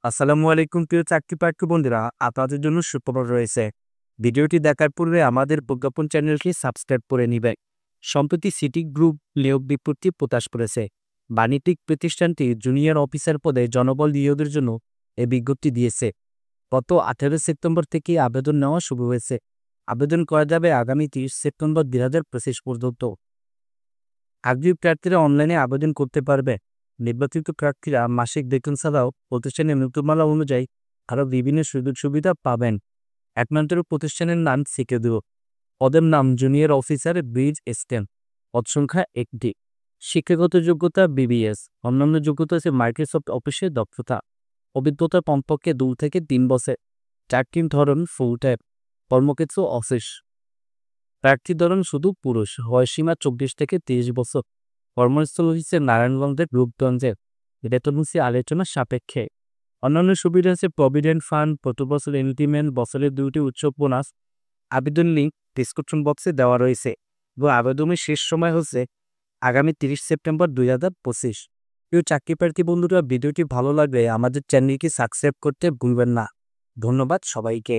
আসসালামু আলাইকুম প্রিয় চাকরি প্রার্থী বন্ধুরা, আপনাদের জন্য সুখবর রয়েছে। ভিডিওটি দেখার পূর্বে আমাদের প্রজ্ঞাপন চ্যানেলটি সাবস্ক্রাইব করে নিবেন। সম্প্রতি সিটি গ্রুপ নিয়োগ বিজ্ঞপ্তি প্রকাশ করেছে। বাণিজ্যিক প্রতিষ্ঠানটি জুনিয়র অফিসার পদে জনবল নিয়োগের জন্য এই বিজ্ঞপ্তি দিয়েছে। গত 18 সেপ্টেম্বর থেকে আবেদন নেওয়া শুরু হয়েছে। আবেদন করা যাবে আগামী 30 সেপ্টেম্বর 2025 পর্যন্ত। আগ্রহী প্রার্থীরা অনলাইনে আবেদন করতে পারবে। নির্বাচিত প্রার্থীরা মাসিক বেতন ছাড়াও প্রতিষ্ঠানের নীতিমালা অনুযায়ী আরও বিভিন্ন সুযোগ সুবিধা পাবেন। একমাত্র প্রতিষ্ঠানের নাম শিখে দেব। পদের নাম জুনিয়র অফিসার ব্রিজ স্ট্যান্ড। পদ সংখ্যা 1টি। শিক্ষাগত যোগ্যতা বিবিএস। অন্যান্য যোগ্যতা আছে মাইক্রোসফট অফিসে দক্ষতা। অভিজ্ঞতা কমপক্ষে 2 থেকে 3 বছর। চাকরির ধরন ফুল টাইম। কর্মক্ষেত্র অফিস। প্রার্থী ধরন শুধু পুরুষ। বয়সীমা 24 থেকে 30 বছর। কর্মস্থল হচ্ছে নারায়ণগঞ্জের রূপগঞ্জের। বেতন হচ্ছে আলোচনা সাপেক্ষে। অন্যান্য সুবিধা আছে প্রভিডেন্ট ফান্ড, প্রতি বছর ইনক্রিমেন্ট, বছরের 2টি উৎসব বোনাস। আবেদন লিঙ্ক ডিসক্রিপশন বক্সে দেওয়া রয়েছে এবং আবেদনের শেষ সময় হচ্ছে আগামী 30 সেপ্টেম্বর 2025। প্রিয় চাকরি প্রার্থী বন্ধুরা, ভিডিওটি ভালো লাগলে আমাদের চ্যানেলটি সাবস্ক্রাইব করতে ভুলবেন না। ধন্যবাদ সবাইকে।